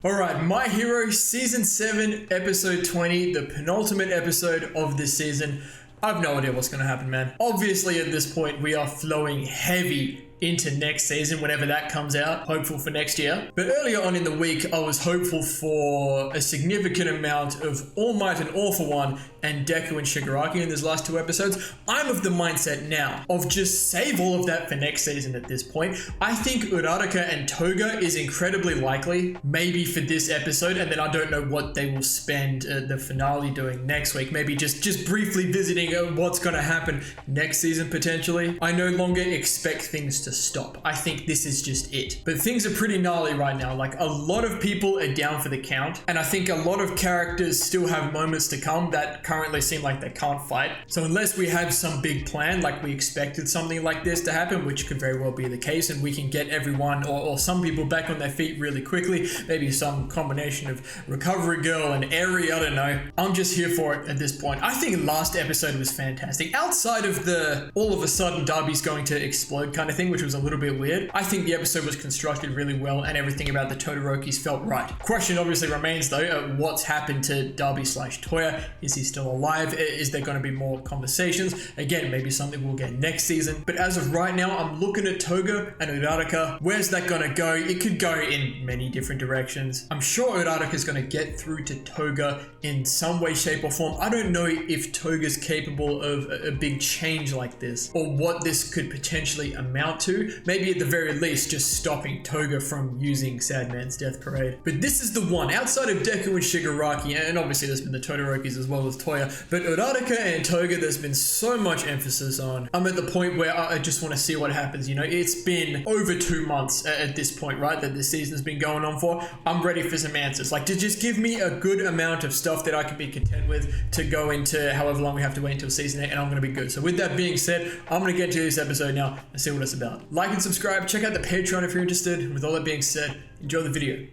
Alright, My Hero Season 7, Episode 20, the penultimate episode of this season. I have no idea what's going to happen, man. Obviously, at this point, we are flowing heavy into next season, whenever that comes out, hopeful for next year. But earlier on in the week, I was hopeful for a significant amount of All Might and All for One and Deku and Shigaraki in these last two episodes. I'm of the mindset now of just save all of that for next season at this point. I think Uraraka and Toga is incredibly likely, maybe for this episode, and then I don't know what they will spend the finale doing next week. Maybe just briefly visiting what's going to happen next season potentially. I no longer expect things to stop. I think this is just it. But things are pretty gnarly right now. Like, a lot of people are down for the count, and I think a lot of characters still have moments to come that currently seem like they can't fight. So unless we have some big plan, like we expected something like this to happen, which could very well be the case, and we can get everyone or some people back on their feet really quickly, maybe some combination of Recovery Girl and Eri, I don't know. I'm just here for it at this point. I think last episode was fantastic. Outside of the all of a sudden Darby's going to explode kind of thing, which was a little bit weird, I think the episode was constructed really well and everything about the Todorokis felt right. Question obviously remains though, what's happened to Darby/Toya? Is he still alive? Is there going to be more conversations? Again, maybe something we'll get next season. But as of right now, I'm looking at Toga and Uraraka. Where's that going to go? It could go in many different directions. I'm sure Uraraka is going to get through to Toga in some way, shape or form. I don't know if Toga's capable of a big change like this, or what this could potentially amount to. Maybe at the very least just stopping Toga from using Sad Man's Death Parade. But this is the one, outside of Deku and Shigaraki, and obviously there's been the Todorokis as well as Toya, but Uraraka and Toga there's been so much emphasis on. I'm at the point where I just want to see what happens. You know, it's been over 2 months at this point, right, that this season's been going on for. I'm ready for some answers. Like, to just give me a good amount of stuff that I can be content with to go into however long we have to wait until season 8, and I'm going to be good. So with that being said, I'm going to get to this episode now and see what it's about. Like and subscribe, check out the Patreon if you're interested. And with all that being said, enjoy the video.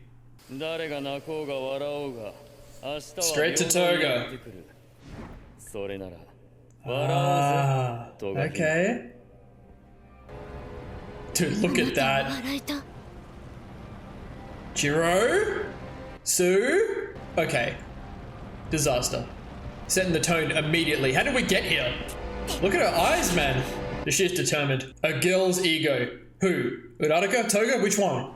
Straight to Toga. Okay. Dude, look at that. Jiro? Sue? Okay. Disaster. Setting the tone immediately. How did we get here? Look at her eyes, man. The shit's determined. A girl's ego. Who? Uraraka? Toga? Which one?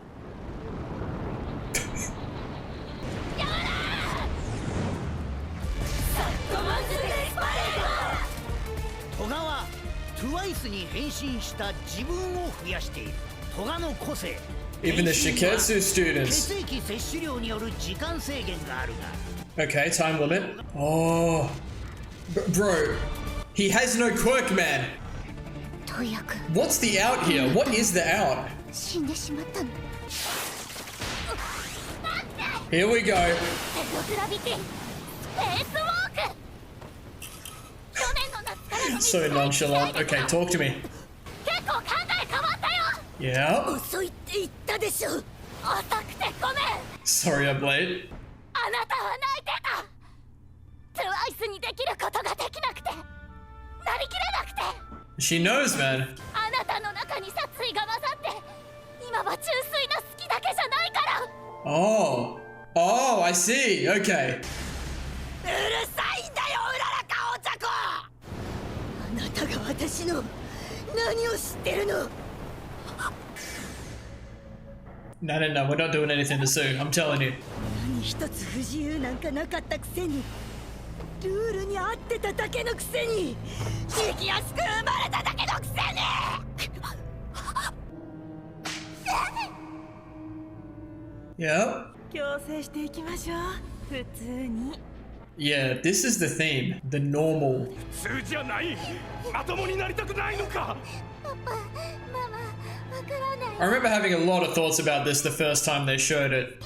Even the Shiketsu students. Okay, time limit. Oh. Bro. He has no quirk, man. What's the out here? What is the out? Here we go. So nonchalant. Okay, talk to me. Yeah? Sorry I'm late. She knows, man. Oh. Oh, I see. Okay. No, we're not doing anything to Sue. I'm telling you. Yep. Yeah, this is the theme. The normal. I remember having a lot of thoughts about this the first time they showed it.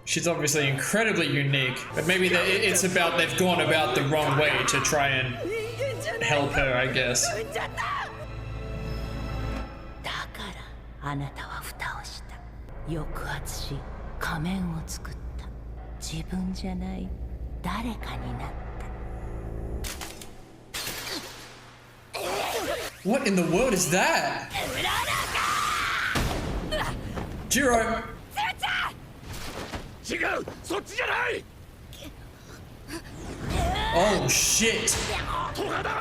She's obviously incredibly unique, but maybe it's about they've gone about the wrong way to try and help her, I guess. 抑圧し仮面を作った。自分じゃない誰かになった。What in the world is that? Jiro! Oh shit!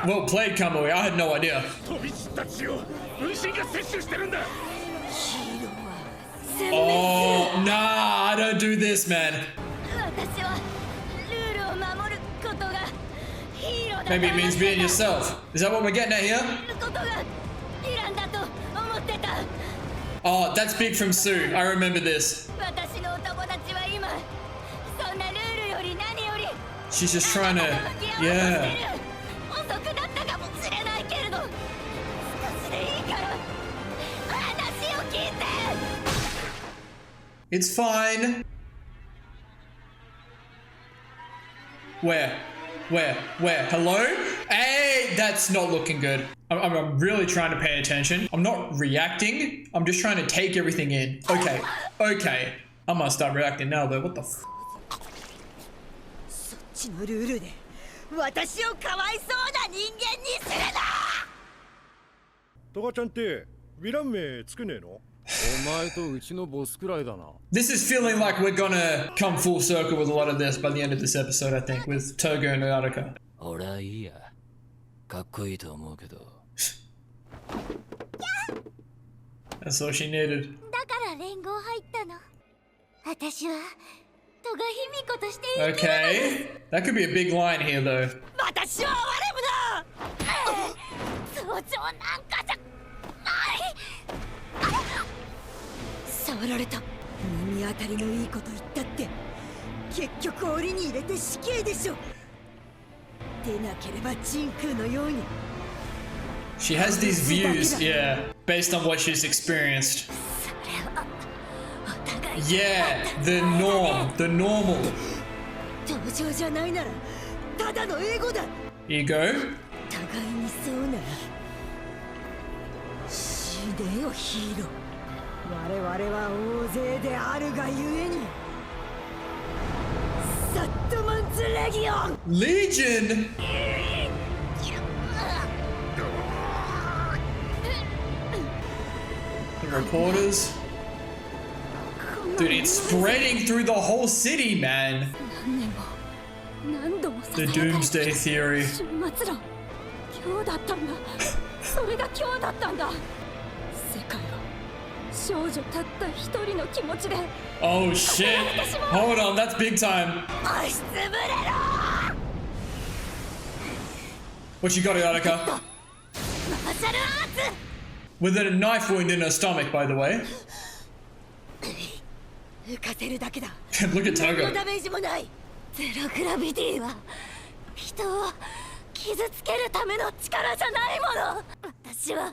Well played, Kamui. I had no idea. Oh, nah, I don't do this, man. Maybe it means being yourself. Is that what we're getting at here? Oh, that's big from Sue. I remember this. She's just trying to... Yeah. It's fine. Where? Hello? Hey, that's not looking good. I'm really trying to pay attention. I'm not reacting. I'm just trying to take everything in. Okay. I'm gonna start reacting now, though. What the f... そっちのルールで私をかわいそうな人間にするな。トガちゃんってヴィラン名つけねえの？お前とうちのボスくらいだな。 This is feeling like we're gonna come full circle with a lot of this by the end of this episode, I think, with Togo and Uraraka. 俺はいいや。かっこいいと思うけど。That's all she needed. だから連合入ったの。私はトガヒミコとして生きる。 Okay. That could be a big line here, though. 私は悪夢だ。早朝なんかじゃない。触られた。耳当たりのいいこと言ったって結局檻に入れて死刑でしょ。出なければ真空のように。 She has these views, yeah, based on what she's experienced. Yeah, the normal. 登場じゃないならただのエゴだ。 Ego? 互いにそうなら死ねよヒーロー。我々は大勢であるがゆえにサットマンズレギオン Legion? The reporters? Dude, it's spreading through the whole city, man. The doomsday theory. 今日だったんだ。それが今日だったんだ。世界は少女たった一人の気持ちで。 Oh shit. Hold on, that's big time. 押しつぶれろ。 What you got, Uraraka? マーシャルアーツ。 With a knife wound in her stomach, by the way. 浮かせるだけだ。 Look at 何の Togo. ダメージもない。ゼログラビティは人を傷つけるための力じゃないもの。私は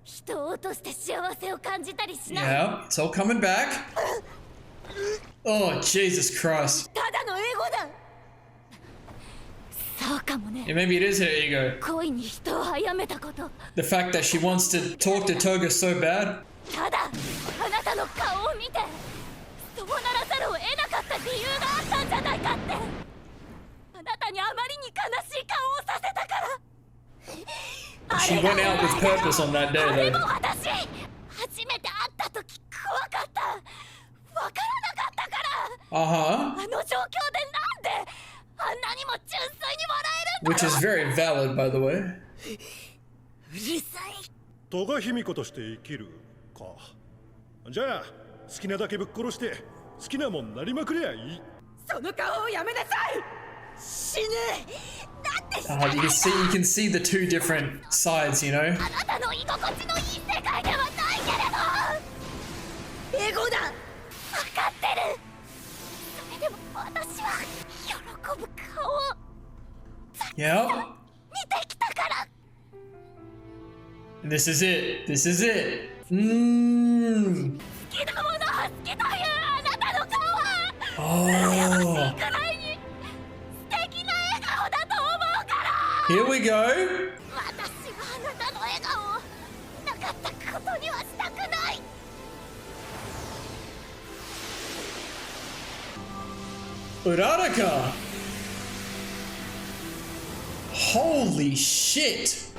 人を落として幸せを感じたりしない。 Yeah, it's all coming back. Oh, Jesus Christ. ただのエゴだ。そうかもね。 Yeah, maybe it is her ego. 恋に人を殺めたこと。 The fact that she wants to talk to Toga so bad. ただあなたの顔を見てそうならざるを得なかった理由があったんじゃないかって。あなたにあまりに悲しい顔をさせたから。 She went out with purpose on that day, あれ though. も私初めて会った時怖かった。わからなかったから。 Uh-huh. あの状況でなんであんなにも純粋に笑えるんだろう。 Which is very valid, by the way. うるさい。トガヒミコとして生きるか。じゃあ好きなだけぶっ殺して好きなもんなりまくりゃいい。その顔をやめなさい。死ぬ。だって You can see the two different sides, you know? あなたの居心地のいい世界ではないけれど。エゴだ。わかってる。それでも私は喜ぶ顔を Yep. 見てきたから。 This is it. This is it. 好きなものは好きというあなたの顔は Oh. くらいに素敵な笑顔だと思うから。 Here we go. 私はあなたの笑顔をなかったことにはしたくない。 Uraraka. Holy shit. 素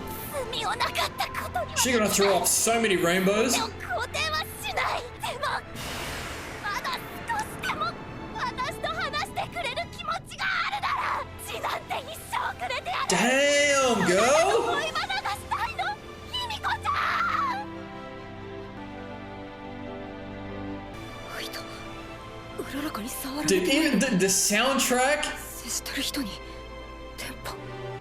身をなかったことには She's gonna throw up so many rainbows. 肯定はしないでもまだ少しでも私と話してくれる気持ちがあるなら血なんて一生くれてやる Damn, girl! 恋バナがしたいの卑弥呼ちゃんうららかに触られ Dude, て even the soundtrack 接してる人にテンポ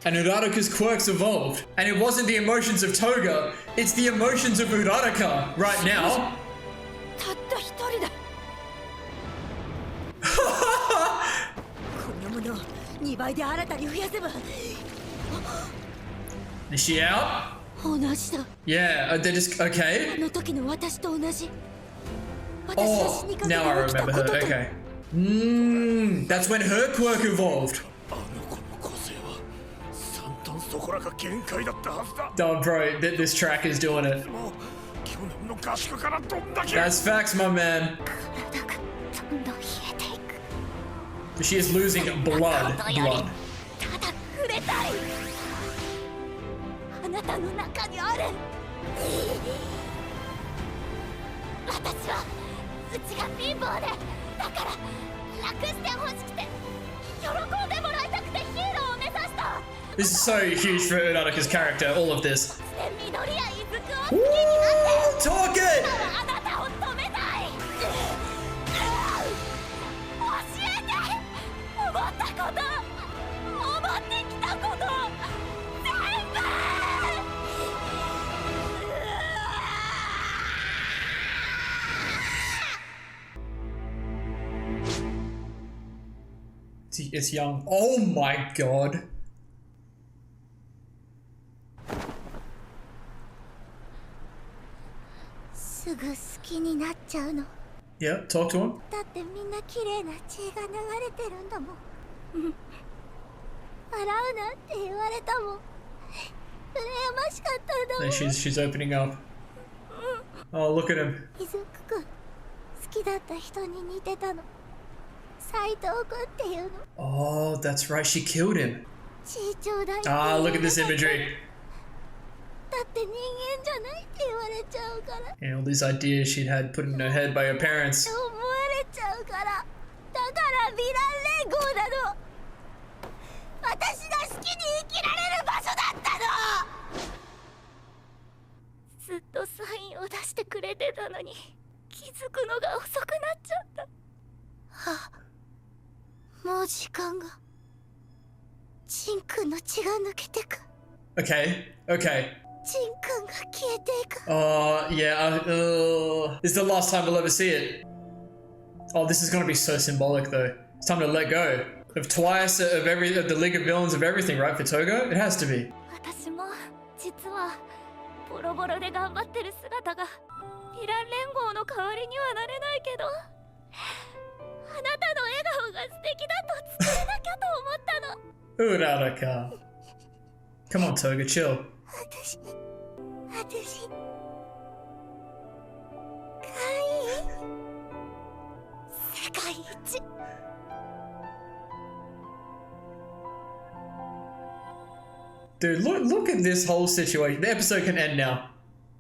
and Uraraka's quirks evolved. And it wasn't the emotions of Toga, it's the emotions of Uraraka right now. たった一人だこんなものを2倍で新たに増やせば Is she out? 同じだ Yeah, they're just あ okay. の時の私と同じ私が Oh, 死にかけ now I て起きた remember こと her. と Okay. That's when her quirk evolved. あの子の個性は三端そこらが限界だったはずだ Oh, bro, this track is doing it. もう去年の合宿からどんだけ That's facts, my man. 体がどんどん冷えていく She is losing blood. ことより Blood. ただ触れたいあなたの中にある私はうちが貧乏でだから楽してほしくて喜んでもらいたくてヒーローを目指した This is so huge for Uraraka's character, all of this. そして緑や伊豆くを好きになって Talk it! あなたを止めたい教えて思ったこと思ってきたこと全部 It's young. Oh my god. すぐ好きになっちゃうの Yeah, talk to him. だってみんな綺麗な血が流れてるんだもん笑うなって言われたもん羨ましかったんだも And ん she's opening up. Oh, look at him. 伊豆くん好きだった人に似てたの斎藤くんっていうの Oh, that's right. She killed him. 血ちょうだいって Ah, look at this 言えなかった imagery. だって人間じゃないって言われちゃうから And all these ideas she'd had put in her head by her parents. 思われちゃうからだからヴィラン連合なの私が好きに生きられる場所だったのずっとサインを出してくれてたのに気づくのが遅くなっちゃったもう時間がジンくんの血が抜けてく Okay, okay. ジンくんが消えていく Yeah. This is the last time we'll ever see it. Oh, this is gonna be so symbolic, though. It's time to let go of twice of the League of Villains of everything, right? For Togo, it has to be. 私も実はボロボロで頑張ってる姿がヴィラン連合の代わりにはなれないけどあなたの笑顔が素敵だと伝えなきゃと思ったの Uraraka. Come on, Toga, chill. 私世界一 Dude, look at this whole situation. The episode can end now.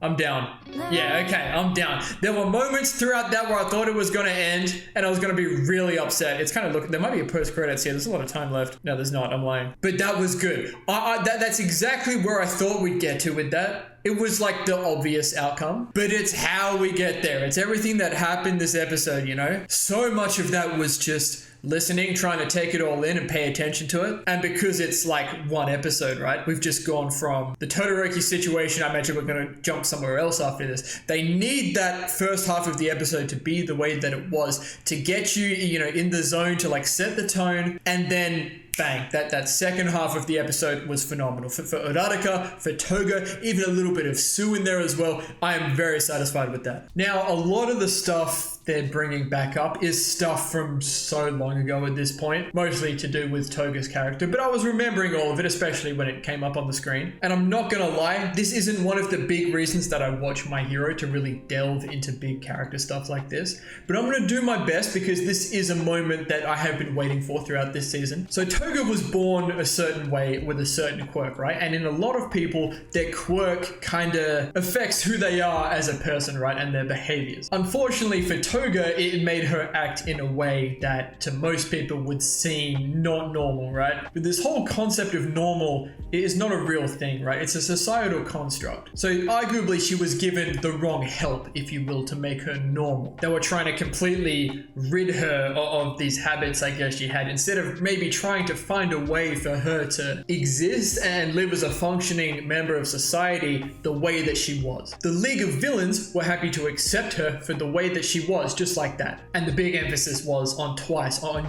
I'm down. Yeah, okay, I'm down. There were moments throughout that where I thought it was going to end and I was going to be really upset. It's kind of there might be a post-credits here. There's a lot of time left. No, there's not. I'm lying. But that was good. That's exactly where I thought we'd get to with that. It was like the obvious outcome, but it's how we get there. It's everything that happened this episode, you know? So much of that was just listening, trying to take it all in and pay attention to it. And because it's like one episode, right? We've just gone from the Todoroki situation. I mentioned we're going to jump somewhere else after this. They need that first half of the episode to be the way that it was to get you, you know, in the zone, to like set the tone, and then bang, that second half of the episode was phenomenal. For Uraraka, for Toga, even a little bit of Sue in there as well. I am very satisfied with that. Now, a lot of the stuff they're bringing back up is stuff from so long ago at this point, mostly to do with Toga's character, but I was remembering all of it, especially when it came up on the screen. And I'm not gonna lie, this isn't one of the big reasons that I watch My Hero, to really delve into big character stuff like this, but I'm gonna do my best because this is a moment that I have been waiting for throughout this season. So Toga was born a certain way with a certain quirk, right? And in a lot of people, their quirk kind of affects who they are as a person, right? And their behaviors. Unfortunately for Toga, it made her act in a way that to most people would seem not normal, right? But this whole concept of normal is not a real thing, right? It's a societal construct. So arguably she was given the wrong help, if you will, to make her normal. They were trying to completely rid her of these habits, I guess she had, instead of maybe trying to find a way for her to exist and live as a functioning member of society the way that she was. The League of Villains were happy to accept her for the way that she was, just like that. And the big emphasis was on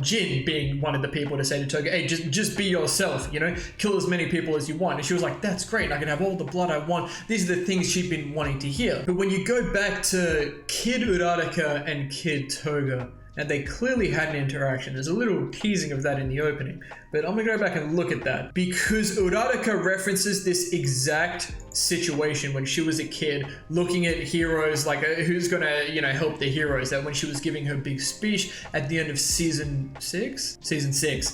Jin being one of the people to say to Toga, hey, just be yourself, you know, kill as many people as you want. And she was like, that's great, I can have all the blood I want. These are the things she'd been wanting to hear. But when you go back to Kid Uraraka and Kid Toga, and they clearly had an interaction. There's a little teasing of that in the opening, but I'm gonna go back and look at that because Uraraka references this exact situation when she was a kid, looking at heroes like who's gonna, you know, help the heroes. That when she was giving her big speech at the end of season 6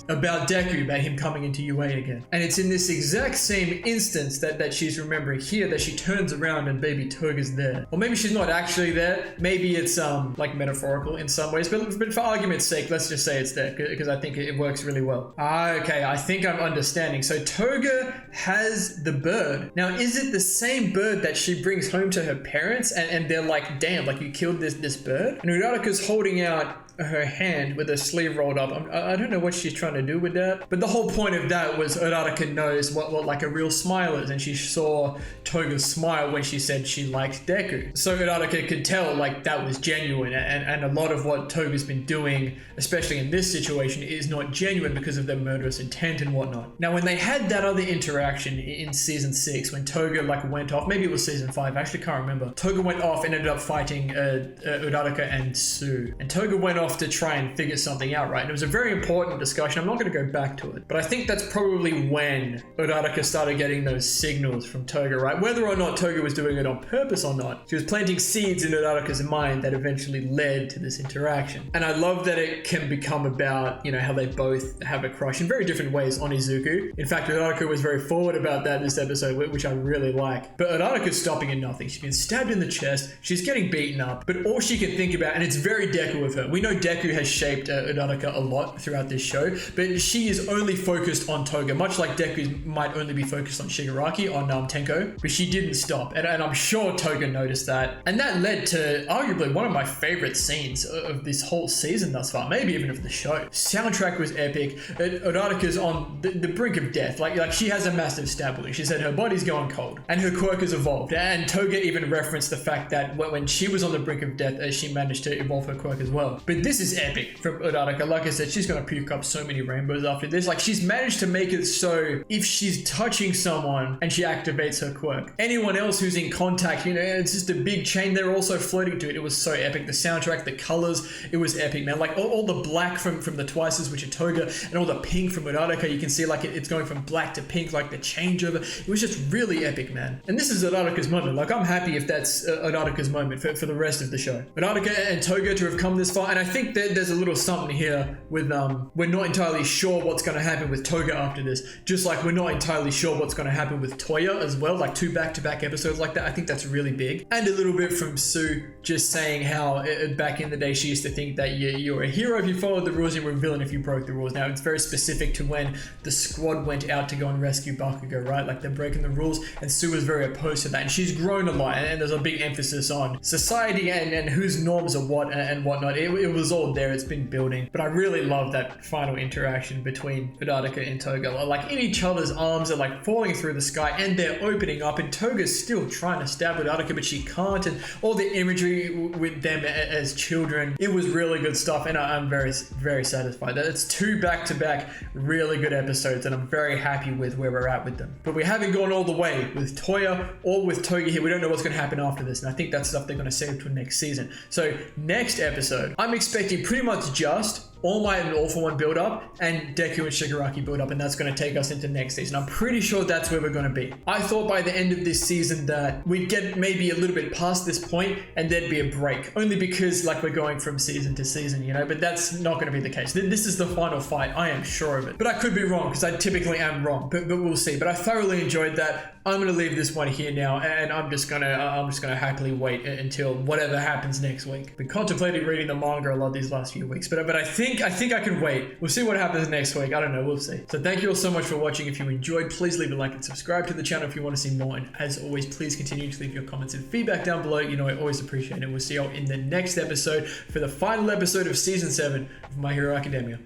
about Deku, about him coming into UA again. And it's in this exact same instance that she's remembering here that she turns around and baby Toga's there. Or maybe she's not actually there. Maybe it's like metaphorical in some ways, but for argument's sake, let's just say it's there because I think it works really well. Okay, I think I'm understanding. So Toga has the bird. Now, is it the same bird that she brings home to her parents and they're like, damn, like you killed this bird? And Uraraka's holding out her hand with her sleeve rolled up. I don't know what she's trying to do with that, but the whole point of that was Uraraka knows what like a real smile is, and she saw Toga's smile when she said she liked Deku. So Uraraka could tell like that was genuine, and a lot of what Toga's been doing, especially in this situation, is not genuine because of their murderous intent and whatnot. Now when they had that other interaction in season 6, when Toga like went off, maybe it was season 5, I actually can't remember. Toga went off and ended up fighting Uraraka and Sue, and Toga went off to try and figure something out, right? And it was a very important discussion. I'm not going to go back to it, but I think that's probably when Uraraka started getting those signals from Toga, right? Whether or not Toga was doing it on purpose or not, she was planting seeds in Uraraka's mind that eventually led to this interaction. And I love that it can become about, you know, how they both have a crush in very different ways on Izuku. In fact, Uraraka was very forward about that this episode, which I really like. But Uraraka's stopping at nothing. She's been stabbed in the chest, she's getting beaten up, but all she can think about, and it's very Deku of her. We know Deku has shaped Uraraka a lot throughout this show, but she is only focused on Toga, much like Deku might only be focused on Shigaraki, on Tenko, but she didn't stop, and I'm sure Toga noticed that, and that led to arguably one of my favorite scenes of this whole season thus far, maybe even of the show. Soundtrack was epic. Uraraka's on the brink of death, like she has a massive stab wound. She said her body's going cold, and her quirk has evolved, and Toga even referenced the fact that when she was on the brink of death, she managed to evolve her quirk as well. But this is epic from Uraraka. Like I said, she's gonna puke up so many rainbows after this. Like, she's managed to make it so if she's touching someone and she activates her quirk, anyone else who's in contact, you know, it's just a big chain, they're also floating to it. It was so epic. The soundtrack, the colors, it was epic, man. Like all the black from the Twices, which are Toga, and all the pink from Uraraka, you can see like it's going from black to pink, like the changeover. It was just really epic, man. And this is Uraraka's moment. Like, I'm happy if that's Uraraka's moment for the rest of the show. Uraraka and Toga to have come this far, and I think that there's a little something here with we're not entirely sure what's going to happen with Toga after this, just like we're not entirely sure what's going to happen with Toya as well, like 2 back-to-back episodes like that. I think that's really big. And a little bit from Sue just saying how back in the day she used to think that you're a hero if you followed the rules, you were a villain if you broke the rules. Now it's very specific to when the squad went out to go and rescue Bakugo, right? Like they're breaking the rules, and Sue was very opposed to that, and she's grown a lot, and there's a big emphasis on society and whose norms are what and whatnot. It was all there, it's been building, but I really love that final interaction between Uraraka and Toga. Like in each other's arms, they're like falling through the sky and they're opening up, and Toga's still trying to stab Uraraka, but she can't, and all the imagery with them as children, it was really good stuff, and I'm very, very satisfied. That's 2 back-to-back really good episodes, and I'm very happy with where we're at with them. But we haven't gone all the way with Toya or with Toga here. We don't know what's going to happen after this, and I think that's stuff they're going to save till next season. So next episode, I'm expecting pretty much just All Might and All for One build up, and Deku and Shigaraki build up, and that's going to take us into next season. I'm pretty sure that's where we're going to be. I thought by the end of this season that we'd get maybe a little bit past this point and there'd be a break, only because like we're going from season to season, you know, but that's not going to be the case. This is the final fight. I am sure of it, but I could be wrong because I typically am wrong, but we'll see. But I thoroughly enjoyed that. I'm going to leave this one here now, and I'm just going to happily wait until whatever happens next week. Been contemplating reading the manga a lot these last few weeks, but I think I can wait. We'll see what happens next week. I don't know. We'll see. So thank you all so much for watching. If you enjoyed, please leave a like and subscribe to the channel if you want to see more. And as always, please continue to leave your comments and feedback down below. You know, I always appreciate it. We'll see you all in the next episode for the final episode of Season 7 of My Hero Academia.